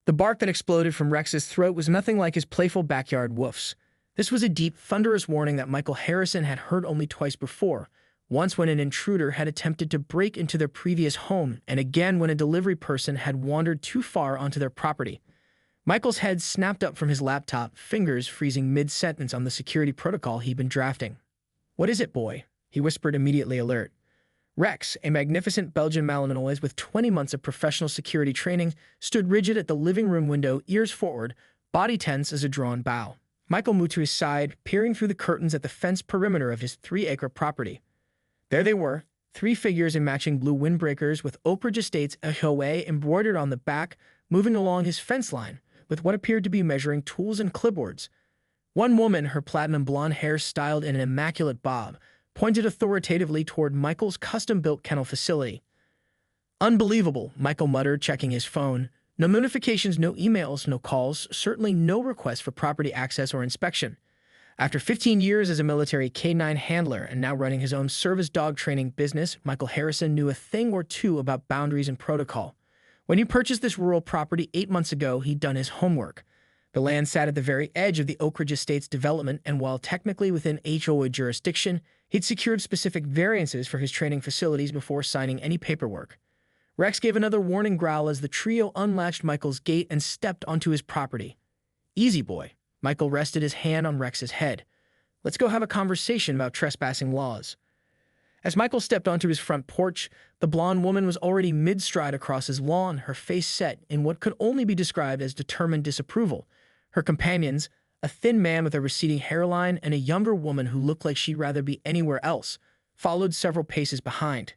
The bark that exploded from Rex's throat was nothing like his playful backyard woofs. This was a deep, thunderous warning that Michael Harrison had heard only twice before, once when an intruder had attempted to break into their previous home, and again when a delivery person had wandered too far onto their property. Michael's head snapped up from his laptop, fingers freezing mid-sentence on the security protocol he'd been drafting. "What is it, boy?" he whispered, immediately alert. Rex, a magnificent Belgian Malinois with 20 months of professional security training, stood rigid at the living room window, ears forward, body tense as a drawn bow. Michael moved to his side, peering through the curtains at the fence perimeter of his 3-acre property. There they were, 3 figures in matching blue windbreakers with Oak Ridge Estates HOA embroidered on the back, moving along his fence line with what appeared to be measuring tools and clipboards. One woman, her platinum blonde hair styled in an immaculate bob, pointed authoritatively toward Michael's custom-built kennel facility. "Unbelievable," Michael muttered, checking his phone. No notifications, no emails, no calls, certainly no request for property access or inspection. After 15 years as a military K-9 handler and now running his own service dog training business, Michael Harrison knew a thing or two about boundaries and protocol. When he purchased this rural property 8 months ago, he'd done his homework. The land sat at the very edge of the Oak Ridge Estates development, and while technically within HOA jurisdiction, he'd secured specific variances for his training facilities before signing any paperwork. Rex gave another warning growl as the trio unlatched Michael's gate and stepped onto his property. "Easy, boy." Michael rested his hand on Rex's head. "Let's go have a conversation about trespassing laws." As Michael stepped onto his front porch, the blonde woman was already mid-stride across his lawn, her face set in what could only be described as determined disapproval. Her companions, a thin man with a receding hairline and a younger woman who looked like she'd rather be anywhere else, followed several paces behind.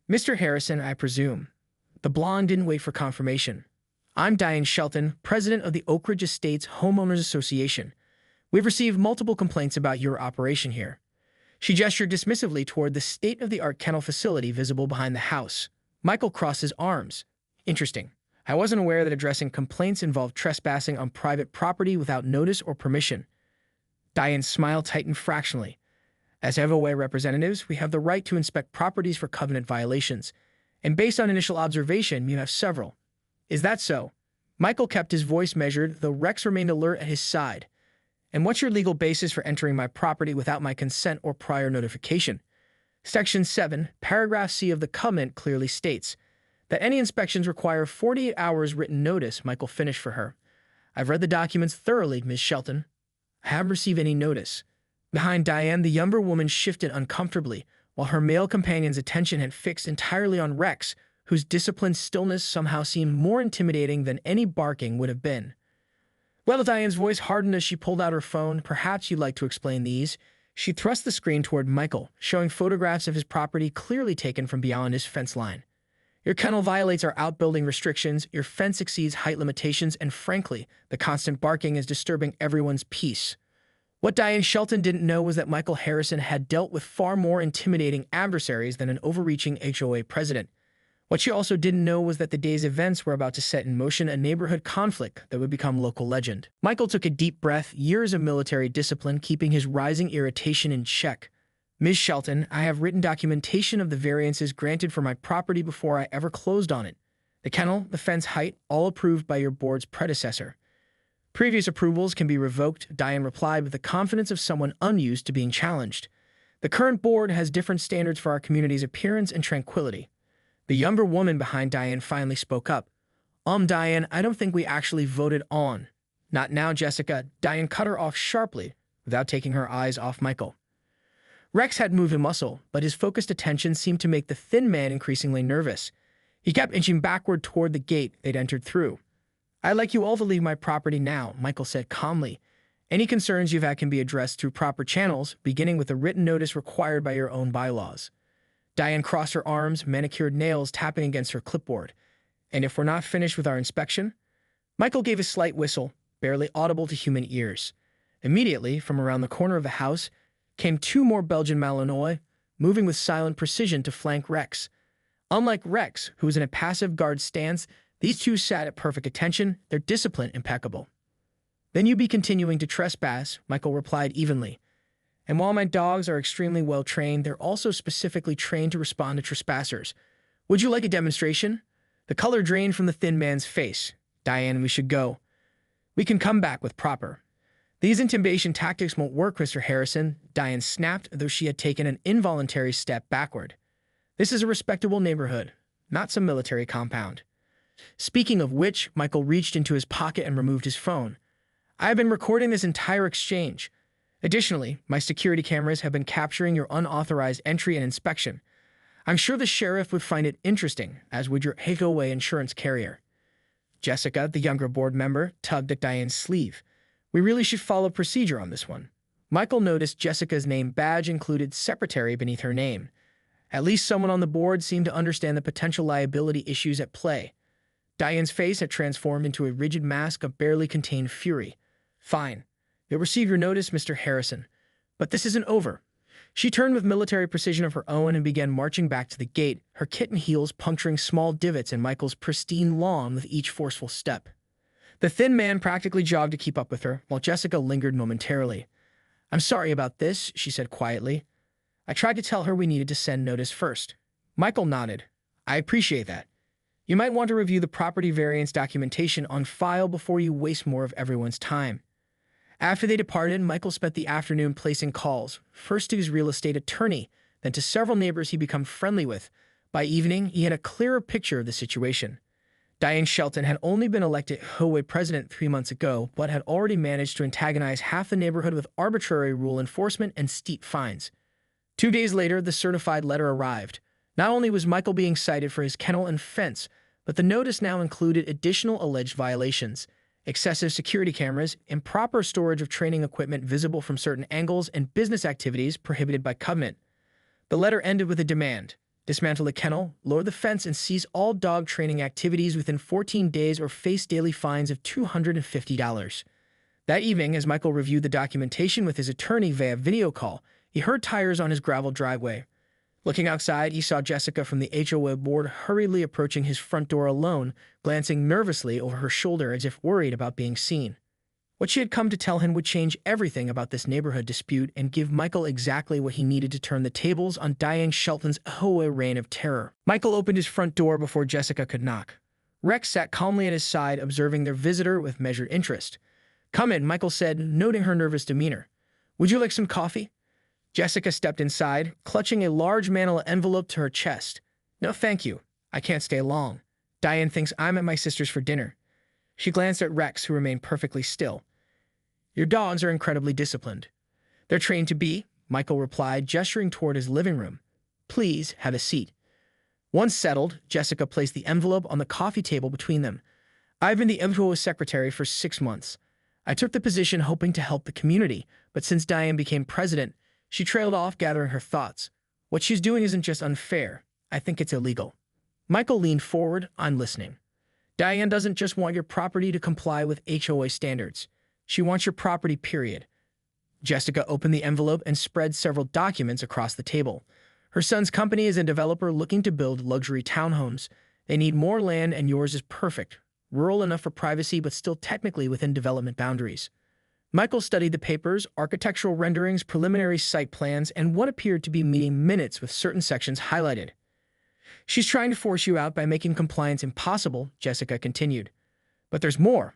"Mr. Harrison, I presume." The blonde didn't wait for confirmation. "I'm Diane Shelton, president of the Oak Ridge Estates Homeowners Association. We've received multiple complaints about your operation here." She gestured dismissively toward the state-of-the-art kennel facility visible behind the house. Michael crossed his arms. "Interesting. I wasn't aware that addressing complaints involved trespassing on private property without notice or permission." Diane's smile tightened fractionally. "As HOA representatives, we have the right to inspect properties for covenant violations, and based on initial observation, you have several. Is that so?" Michael kept his voice measured, though Rex remained alert at his side. "And what's your legal basis for entering my property without my consent or prior notification?" Section 7, paragraph C of the covenant clearly states that any inspections require 48 hours written notice. Michael finished for her. "I've read the documents thoroughly, Ms. Shelton. I haven't received any notice." Behind Diane, the younger woman shifted uncomfortably, while her male companion's attention had fixed entirely on Rex, whose disciplined stillness somehow seemed more intimidating than any barking would have been. "Well," Diane's voice hardened as she pulled out her phone, "perhaps you'd like to explain these." She thrust the screen toward Michael, showing photographs of his property clearly taken from beyond his fence line. "Your kennel violates our outbuilding restrictions, your fence exceeds height limitations, and frankly, the constant barking is disturbing everyone's peace." What Diane Shelton didn't know was that Michael Harrison had dealt with far more intimidating adversaries than an overreaching HOA president. What she also didn't know was that the day's events were about to set in motion a neighborhood conflict that would become local legend. Michael took a deep breath, years of military discipline keeping his rising irritation in check. "Ms. Shelton, I have written documentation of the variances granted for my property before I ever closed on it. The kennel, the fence height, all approved by your board's predecessor." "Previous approvals can be revoked," Diane replied with the confidence of someone unused to being challenged. "The current board has different standards for our community's appearance and tranquility." The younger woman behind Diane finally spoke up. Diane, I don't think we actually voted on." "Not now, Jessica." Diane cut her off sharply, without taking her eyes off Michael. Rex hadn't moved a muscle, but his focused attention seemed to make the thin man increasingly nervous. He kept inching backward toward the gate they'd entered through. "I'd like you all to leave my property now," Michael said calmly. "Any concerns you've had can be addressed through proper channels, beginning with a written notice required by your own bylaws." Diane crossed her arms, manicured nails tapping against her clipboard. "And if we're not finished with our inspection?" Michael gave a slight whistle, barely audible to human ears. Immediately, from around the corner of the house, came 2 more Belgian Malinois, moving with silent precision to flank Rex. Unlike Rex, who was in a passive guard stance, these 2 sat at perfect attention, their discipline impeccable. "Then you be continuing to trespass," Michael replied evenly. "And while my dogs are extremely well trained, they're also specifically trained to respond to trespassers. Would you like a demonstration?" The color drained from the thin man's face. Diane, we should go. We can come back with proper. These intimidation tactics won't work, Mr. Harrison, Diane snapped, though she had taken an involuntary step backward. This is a respectable neighborhood, not some military compound. Speaking of which, Michael reached into his pocket and removed his phone. I have been recording this entire exchange. Additionally, my security cameras have been capturing your unauthorized entry and inspection. I'm sure the sheriff would find it interesting, as would your HOA insurance carrier. Jessica, the younger board member, tugged at Diane's sleeve. We really should follow procedure on this one. Michael noticed Jessica's name badge included secretary beneath her name. At least someone on the board seemed to understand the potential liability issues at play. Diane's face had transformed into a rigid mask of barely contained fury. Fine. You'll receive your notice, Mr. Harrison. But this isn't over. She turned with military precision of her own and began marching back to the gate, her kitten heels puncturing small divots in Michael's pristine lawn with each forceful step. The thin man practically jogged to keep up with her, while Jessica lingered momentarily. I'm sorry about this, she said quietly. I tried to tell her we needed to send notice first. Michael nodded. I appreciate that. You might want to review the property variance documentation on file before you waste more of everyone's time. After they departed, Michael spent the afternoon placing calls, first to his real estate attorney, then to several neighbors he'd become friendly with. By evening, he had a clearer picture of the situation. Diane Shelton had only been elected HOA president 3 months ago, but had already managed to antagonize half the neighborhood with arbitrary rule enforcement and steep fines. 2 days later, the certified letter arrived. Not only was Michael being cited for his kennel and fence, but the notice now included additional alleged violations: excessive security cameras, improper storage of training equipment visible from certain angles, and business activities prohibited by covenant. The letter ended with a demand: dismantle the kennel, lower the fence, and cease all dog training activities within 14 days or face daily fines of $250. That evening, as Michael reviewed the documentation with his attorney via video call, he heard tires on his gravel driveway. Looking outside, he saw Jessica from the HOA board hurriedly approaching his front door alone, glancing nervously over her shoulder as if worried about being seen. What she had come to tell him would change everything about this neighborhood dispute and give Michael exactly what he needed to turn the tables on Diane Shelton's HOA reign of terror. Michael opened his front door before Jessica could knock. Rex sat calmly at his side, observing their visitor with measured interest. Come in, Michael said, noting her nervous demeanor. Would you like some coffee? Jessica stepped inside, clutching a large manila envelope to her chest. No, thank you. I can't stay long. Diane thinks I'm at my sister's for dinner. She glanced at Rex, who remained perfectly still. Your dogs are incredibly disciplined. They're trained to be, Michael replied, gesturing toward his living room. Please have a seat. Once settled, Jessica placed the envelope on the coffee table between them. I've been the HOA secretary for 6 months. I took the position hoping to help the community, but since Diane became president, she trailed off, gathering her thoughts. What she's doing isn't just unfair. I think it's illegal. Michael leaned forward. I'm listening. Diane doesn't just want your property to comply with HOA standards. She wants your property, period. Jessica opened the envelope and spread several documents across the table. Her son's company is a developer looking to build luxury townhomes. They need more land, and yours is perfect. Rural enough for privacy, but still technically within development boundaries. Michael studied the papers, architectural renderings, preliminary site plans, and what appeared to be meeting minutes with certain sections highlighted. She's trying to force you out by making compliance impossible, Jessica continued. But there's more.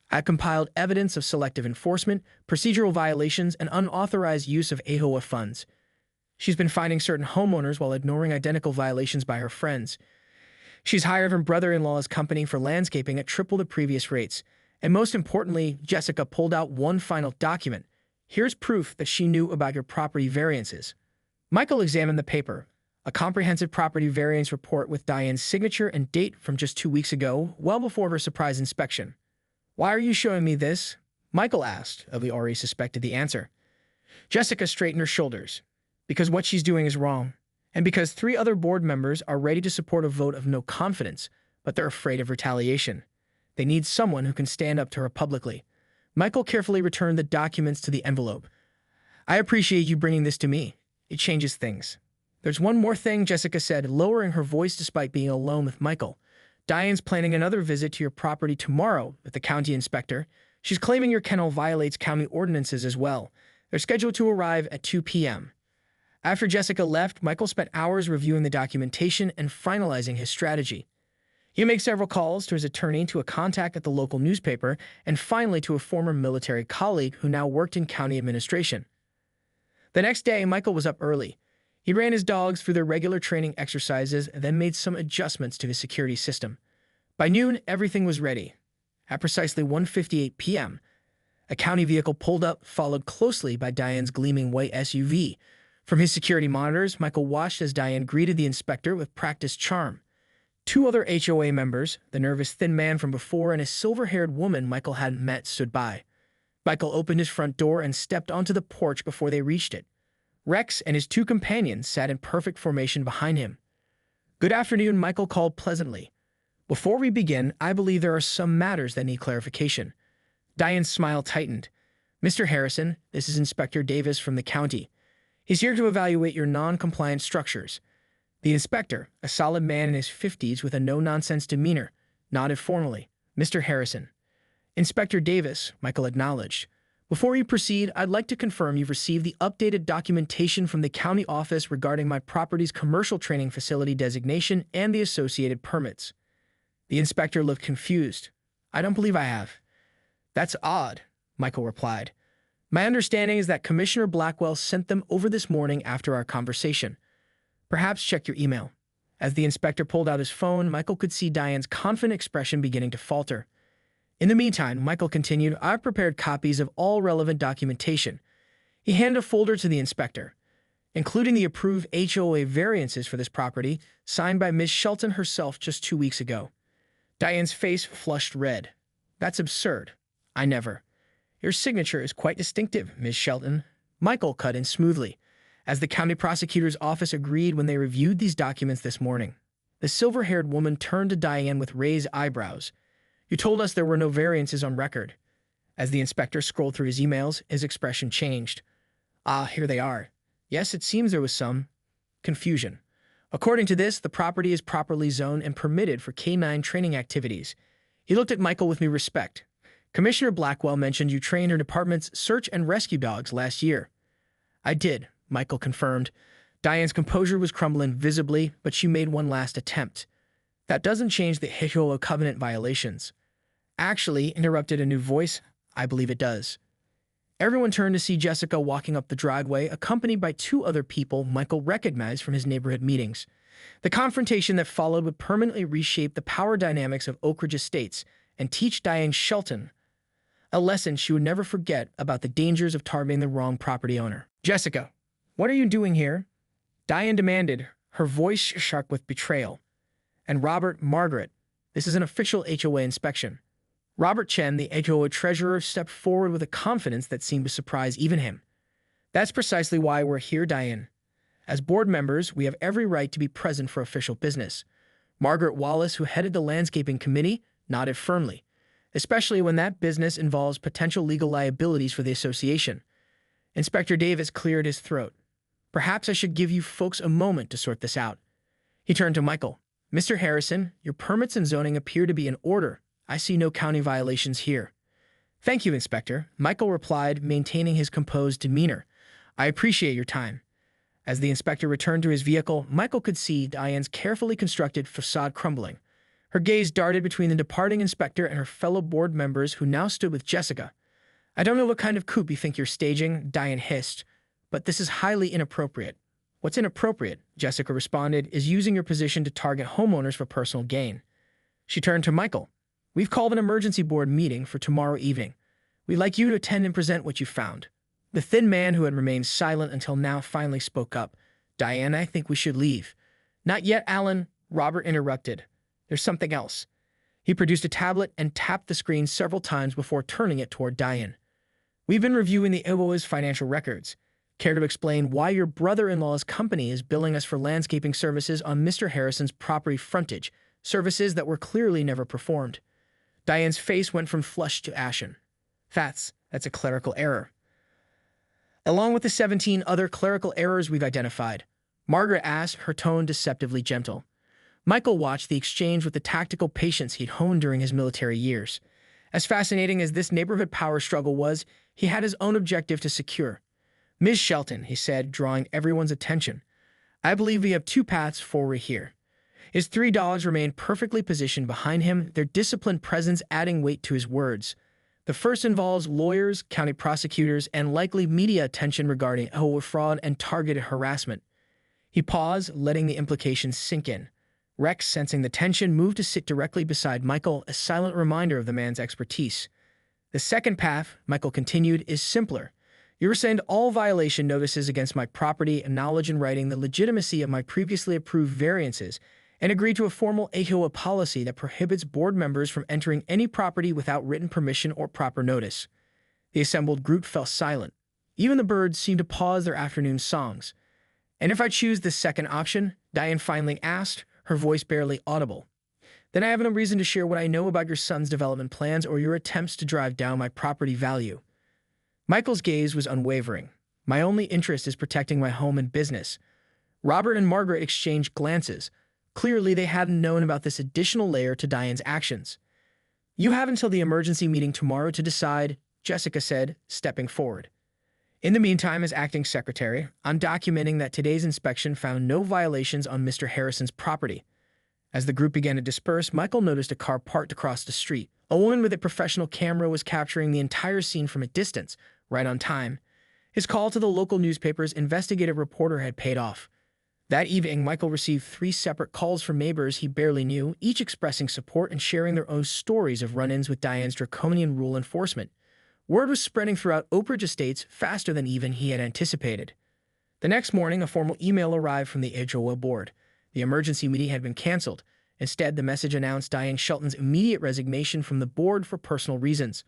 I compiled evidence of selective enforcement, procedural violations, and unauthorized use of HOA funds. She's been finding certain homeowners while ignoring identical violations by her friends. She's hired her brother-in-law's company for landscaping at triple the previous rates. And most importantly, Jessica pulled out one final document. Here's proof that she knew about your property variances. Michael examined the paper, a comprehensive property variance report with Diane's signature and date from just 2 weeks ago, well before her surprise inspection. Why are you showing me this? Michael asked, though he already suspected the answer. Jessica straightened her shoulders. Because what she's doing is wrong, and because 3 other board members are ready to support a vote of no confidence, but they're afraid of retaliation. They need someone who can stand up to her publicly. Michael carefully returned the documents to the envelope. I appreciate you bringing this to me. It changes things. There's one more thing, Jessica said, lowering her voice despite being alone with Michael. Diane's planning another visit to your property tomorrow with the county inspector. She's claiming your kennel violates county ordinances as well. They're scheduled to arrive at 2 p.m. After Jessica left, Michael spent hours reviewing the documentation and finalizing his strategy. He made several calls to his attorney, to a contact at the local newspaper, and finally to a former military colleague who now worked in county administration. The next day, Michael was up early. He ran his dogs through their regular training exercises, then made some adjustments to his security system. By noon, everything was ready. At precisely 1:58 p.m., a county vehicle pulled up, followed closely by Diane's gleaming white SUV. From his security monitors, Michael watched as Diane greeted the inspector with practiced charm. Two other HOA members, the nervous thin man from before and a silver-haired woman Michael hadn't met, stood by. Michael opened his front door and stepped onto the porch before they reached it. Rex and his two companions sat in perfect formation behind him. "Good afternoon," Michael called pleasantly. "Before we begin, I believe there are some matters that need clarification." Diane's smile tightened. "Mr. Harrison, this is Inspector Davis from the county. He's here to evaluate your non-compliant structures." The inspector, a solid man in his 50s with a no-nonsense demeanor, nodded formally. "Mr. Harrison." "Inspector Davis," Michael acknowledged. "Before you proceed, I'd like to confirm you've received the updated documentation from the county office regarding my property's commercial training facility designation and the associated permits." The inspector looked confused. "I don't believe I have." "That's odd," Michael replied. "My understanding is that Commissioner Blackwell sent them over this morning after our conversation. Perhaps check your email." As the inspector pulled out his phone, Michael could see Diane's confident expression beginning to falter. "In the meantime," Michael continued, "I've prepared copies of all relevant documentation." He handed a folder to the inspector, including the approved HOA variances for this property, signed by Ms. Shelton herself just 2 weeks ago. Diane's face flushed red. "That's absurd. I never." "Your signature is quite distinctive, Ms. Shelton," Michael cut in smoothly, as the county prosecutor's office agreed when they reviewed these documents this morning. The silver-haired woman turned to Diane with raised eyebrows. "You told us there were no variances on record." As the inspector scrolled through his emails, his expression changed. "Ah, here they are. Yes, it seems there was some confusion. According to this, the property is properly zoned and permitted for K-9 training activities." He looked at Michael with new respect. "Commissioner Blackwell mentioned you trained her department's search and rescue dogs last year." "I did," Michael confirmed. Diane's composure was crumbling visibly, but she made one last attempt. "That doesn't change the HOA covenant violations." "Actually," interrupted a new voice, "I believe it does." Everyone turned to see Jessica walking up the driveway, accompanied by two other people Michael recognized from his neighborhood meetings. The confrontation that followed would permanently reshape the power dynamics of Oak Ridge Estates and teach Diane Shelton a lesson she would never forget about the dangers of targeting the wrong property owner. "Jessica, what are you doing here?" Diane demanded, her voice sharp with betrayal. "And Robert, Margaret, this is an official HOA inspection." Robert Chen, the HOA treasurer, stepped forward with a confidence that seemed to surprise even him. "That's precisely why we're here, Diane. As board members, we have every right to be present for official business." Margaret Wallace, who headed the landscaping committee, nodded firmly, especially when that business involves potential legal liabilities for the association. Inspector Davis cleared his throat. "Perhaps I should give you folks a moment to sort this out." He turned to Michael. "Mr. Harrison, your permits and zoning appear to be in order. I see no county violations here." "Thank you, Inspector," Michael replied, maintaining his composed demeanor. "I appreciate your time." As the inspector returned to his vehicle, Michael could see Diane's carefully constructed facade crumbling. Her gaze darted between the departing inspector and her fellow board members who now stood with Jessica. "I don't know what kind of coup you think you're staging," Diane hissed, "but this is highly inappropriate." "What's inappropriate," Jessica responded, "is using your position to target homeowners for personal gain." She turned to Michael. "We've called an emergency board meeting for tomorrow evening. We'd like you to attend and present what you found." The thin man who had remained silent until now finally spoke up. "Diane, I think we should leave." "Not yet, Alan," Robert interrupted. "There's something else." He produced a tablet and tapped the screen several times before turning it toward Diane. "We've been reviewing the HOA's financial records. Care to explain why your brother-in-law's company is billing us for landscaping services on Mr. Harrison's property frontage, services that were clearly never performed?" Diane's face went from flushed to ashen. That's a clerical error." "Along with the 17 other clerical errors we've identified," Margaret asked, her tone deceptively gentle. Michael watched the exchange with the tactical patience he'd honed during his military years. As fascinating as this neighborhood power struggle was, he had his own objective to secure. "Ms. Shelton," he said, drawing everyone's attention, "I believe we have two paths forward here. His $3 remained perfectly positioned behind him, their disciplined presence adding weight to his words. The first involves lawyers, county prosecutors, and likely media attention regarding HOA fraud and targeted harassment. He paused, letting the implications sink in. Rex, sensing the tension, moved to sit directly beside Michael, a silent reminder of the man's expertise. The second path, Michael continued, is simpler. You rescind all violation notices against my property, acknowledge in writing the legitimacy of my previously approved variances, and agree to a formal HOA policy that prohibits board members from entering any property without written permission or proper notice. The assembled group fell silent. Even the birds seemed to pause their afternoon songs. And if I choose the second option, Diane finally asked, her voice barely audible, then I have no reason to share what I know about your son's development plans or your attempts to drive down my property value. Michael's gaze was unwavering. My only interest is protecting my home and business. Robert and Margaret exchanged glances. Clearly, they hadn't known about this additional layer to Diane's actions. You have until the emergency meeting tomorrow to decide, Jessica said, stepping forward. In the meantime, as acting secretary, I'm documenting that today's inspection found no violations on Mr. Harrison's property. As the group began to disperse, Michael noticed a car parked across the street. A woman with a professional camera was capturing the entire scene from a distance, right on time. His call to the local newspaper's investigative reporter had paid off. That evening, Michael received 3 separate calls from neighbors he barely knew, each expressing support and sharing their own stories of run-ins with Diane's draconian rule enforcement. Word was spreading throughout Oak Ridge Estates faster than even he had anticipated. The next morning, a formal email arrived from the HOA board. The emergency meeting had been canceled. Instead, the message announced Diane Shelton's immediate resignation from the board for personal reasons.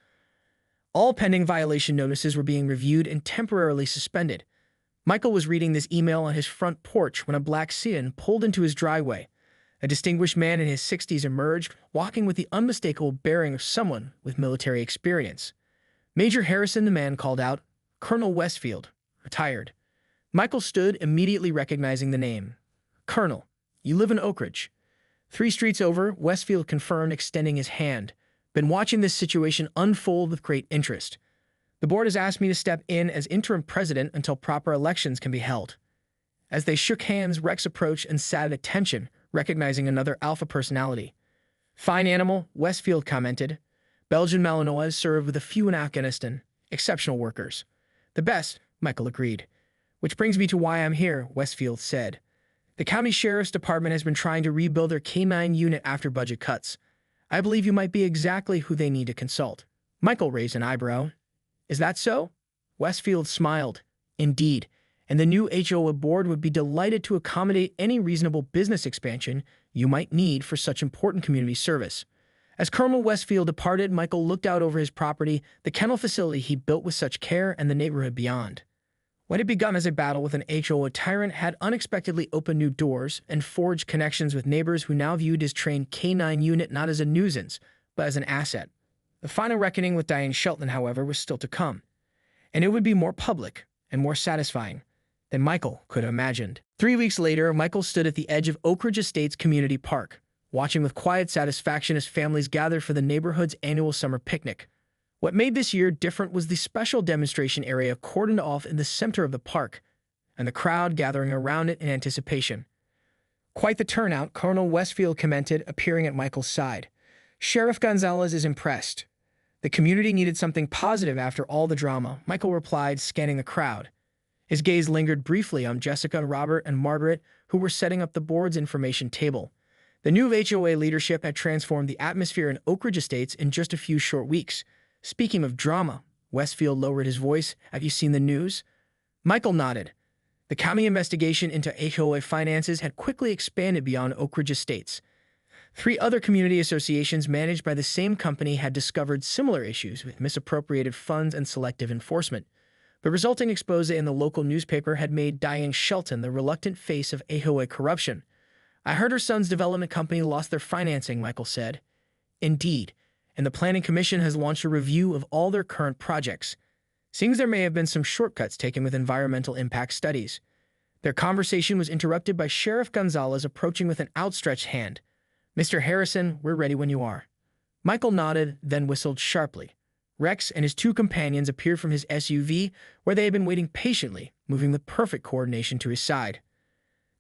All pending violation notices were being reviewed and temporarily suspended. Michael was reading this email on his front porch when a black sedan pulled into his driveway. A distinguished man in his 60s emerged, walking with the unmistakable bearing of someone with military experience. Major Harrison, the man called out, Colonel Westfield, retired. Michael stood, immediately recognizing the name. Colonel, you live in Oak Ridge. 3 streets over, Westfield confirmed, extending his hand. Been watching this situation unfold with great interest. The board has asked me to step in as interim president until proper elections can be held. As they shook hands, Rex approached and sat at attention, recognizing another alpha personality. Fine animal, Westfield commented. Belgian Malinois served with a few in Afghanistan. Exceptional workers. The best, Michael agreed. Which brings me to why I'm here, Westfield said. The county sheriff's department has been trying to rebuild their K-9 unit after budget cuts. I believe you might be exactly who they need to consult. Michael raised an eyebrow. Is that so? Westfield smiled. Indeed, and the new HOA board would be delighted to accommodate any reasonable business expansion you might need for such important community service. As Colonel Westfield departed, Michael looked out over his property, the kennel facility he built with such care, and the neighborhood beyond. What had begun as a battle with an HOA tyrant had unexpectedly opened new doors and forged connections with neighbors who now viewed his trained K-9 unit not as a nuisance, but as an asset. The final reckoning with Diane Shelton, however, was still to come, and it would be more public and more satisfying than Michael could have imagined. 3 weeks later, Michael stood at the edge of Oak Ridge Estates Community Park, watching with quiet satisfaction as families gathered for the neighborhood's annual summer picnic. What made this year different was the special demonstration area cordoned off in the center of the park, and the crowd gathering around it in anticipation. Quite the turnout, Colonel Westfield commented, appearing at Michael's side. Sheriff Gonzalez is impressed. The community needed something positive after all the drama, Michael replied, scanning the crowd. His gaze lingered briefly on Jessica, Robert, and Margaret, who were setting up the board's information table. The new HOA leadership had transformed the atmosphere in Oak Ridge Estates in just a few short weeks. Speaking of drama, Westfield lowered his voice. Have you seen the news? Michael nodded. The county investigation into HOA finances had quickly expanded beyond Oak Ridge Estates. 3 other community associations managed by the same company had discovered similar issues with misappropriated funds and selective enforcement. The resulting expose in the local newspaper had made Diane Shelton the reluctant face of HOA corruption. I heard her son's development company lost their financing, Michael said. Indeed, and the Planning Commission has launched a review of all their current projects. Seems there may have been some shortcuts taken with environmental impact studies. Their conversation was interrupted by Sheriff Gonzalez approaching with an outstretched hand. Mr. Harrison, we're ready when you are. Michael nodded, then whistled sharply. Rex and his 2 companions appeared from his SUV, where they had been waiting patiently, moving with perfect coordination to his side.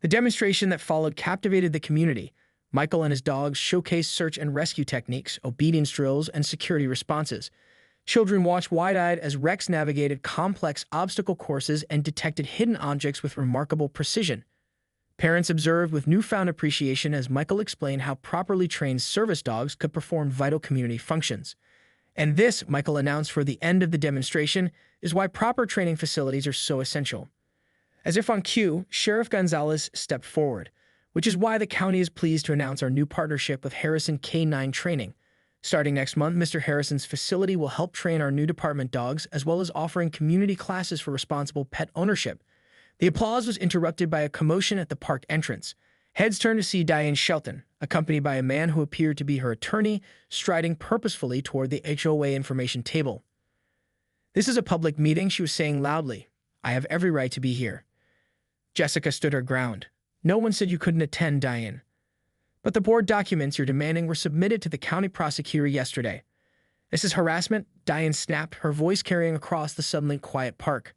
The demonstration that followed captivated the community. Michael and his dogs showcased search and rescue techniques, obedience drills, and security responses. Children watched wide-eyed as Rex navigated complex obstacle courses and detected hidden objects with remarkable precision. Parents observed with newfound appreciation as Michael explained how properly trained service dogs could perform vital community functions. And this, Michael announced for the end of the demonstration, is why proper training facilities are so essential. As if on cue, Sheriff Gonzalez stepped forward, which is why the county is pleased to announce our new partnership with Harrison K9 Training. Starting next month, Mr. Harrison's facility will help train our new department dogs, as well as offering community classes for responsible pet ownership. The applause was interrupted by a commotion at the park entrance. Heads turned to see Diane Shelton, accompanied by a man who appeared to be her attorney, striding purposefully toward the HOA information table. "This is a public meeting," she was saying loudly. "I have every right to be here." Jessica stood her ground. "No one said you couldn't attend, Diane. But the board documents you're demanding were submitted to the county prosecutor yesterday." "This is harassment," Diane snapped, her voice carrying across the suddenly quiet park.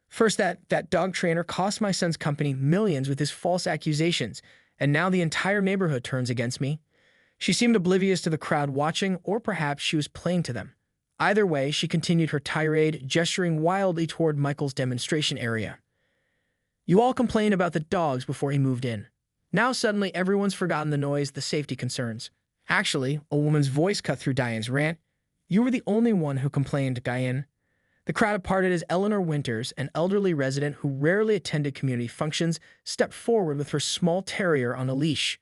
"First, that dog trainer cost my son's company millions with his false accusations, and now the entire neighborhood turns against me." She seemed oblivious to the crowd watching, or perhaps she was playing to them. Either way, she continued her tirade, gesturing wildly toward Michael's demonstration area. "You all complained about the dogs before he moved in. Now suddenly everyone's forgotten the noise, the safety concerns." Actually, a woman's voice cut through Diane's rant. "You were the only one who complained, Diane." The crowd parted as Eleanor Winters, an elderly resident who rarely attended community functions, stepped forward with her small terrier on a leash.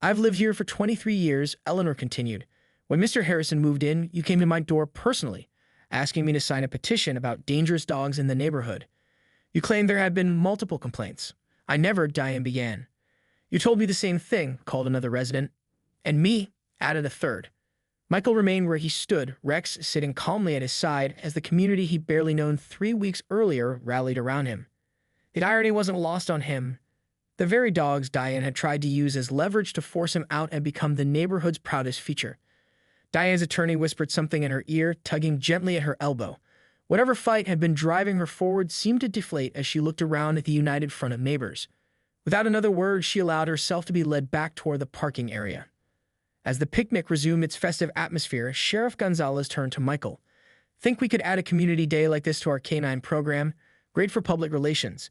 "I've lived here for 23 years, Eleanor continued. "When Mr. Harrison moved in, you came to my door personally, asking me to sign a petition about dangerous dogs in the neighborhood. You claimed there had been multiple complaints." "I never," Diane began. "You told me the same thing," called another resident. "And me," added a third. Michael remained where he stood, Rex sitting calmly at his side as the community he'd barely known 3 weeks earlier rallied around him. The irony wasn't lost on him. The very dogs Diane had tried to use as leverage to force him out had become the neighborhood's proudest feature. Diane's attorney whispered something in her ear, tugging gently at her elbow. Whatever fight had been driving her forward seemed to deflate as she looked around at the united front of neighbors. Without another word, she allowed herself to be led back toward the parking area. As the picnic resumed its festive atmosphere, Sheriff Gonzalez turned to Michael. "Think we could add a community day like this to our K9 program? Great for public relations."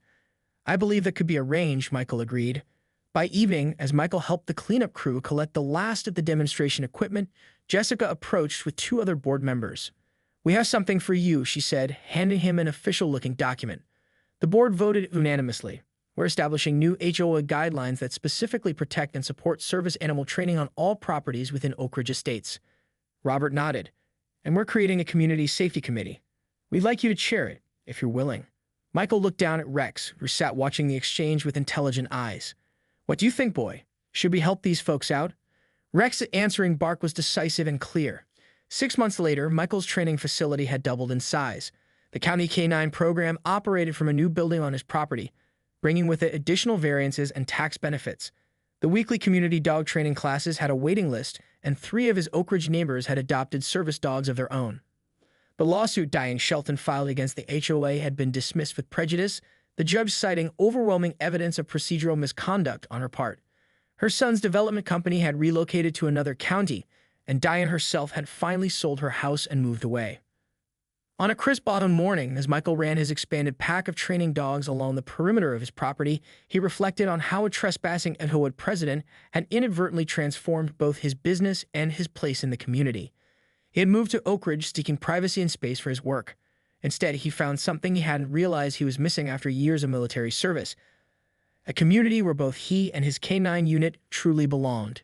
"I believe that could be arranged," Michael agreed. By evening, as Michael helped the cleanup crew collect the last of the demonstration equipment, Jessica approached with 2 other board members. "We have something for you," she said, handing him an official-looking document. The board voted unanimously. "We're establishing new HOA guidelines that specifically protect and support service animal training on all properties within Oak Ridge Estates." Robert nodded. "And we're creating a community safety committee. We'd like you to chair it, if you're willing." Michael looked down at Rex, who sat watching the exchange with intelligent eyes. "What do you think, boy? Should we help these folks out?" Rex's answering bark was decisive and clear. 6 months later, Michael's training facility had doubled in size. The County K9 program operated from a new building on his property, bringing with it additional variances and tax benefits. The weekly community dog training classes had a waiting list, and 3 of his Oak Ridge neighbors had adopted service dogs of their own. The lawsuit Diane Shelton filed against the HOA had been dismissed with prejudice, the judge citing overwhelming evidence of procedural misconduct on her part. Her son's development company had relocated to another county, and Diane herself had finally sold her house and moved away. On a crisp autumn morning, as Michael ran his expanded pack of training dogs along the perimeter of his property, he reflected on how a trespassing HOA president had inadvertently transformed both his business and his place in the community. He had moved to Oak Ridge seeking privacy and space for his work. Instead, he found something he hadn't realized he was missing after years of military service: a community where both he and his K9 unit truly belonged.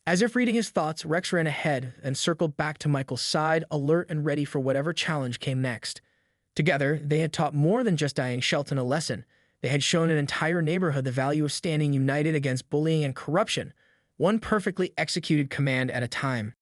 As if reading his thoughts, Rex ran ahead and circled back to Michael's side, alert and ready for whatever challenge came next. Together, they had taught more than just Diane Shelton a lesson. They had shown an entire neighborhood the value of standing united against bullying and corruption, one perfectly executed command at a time.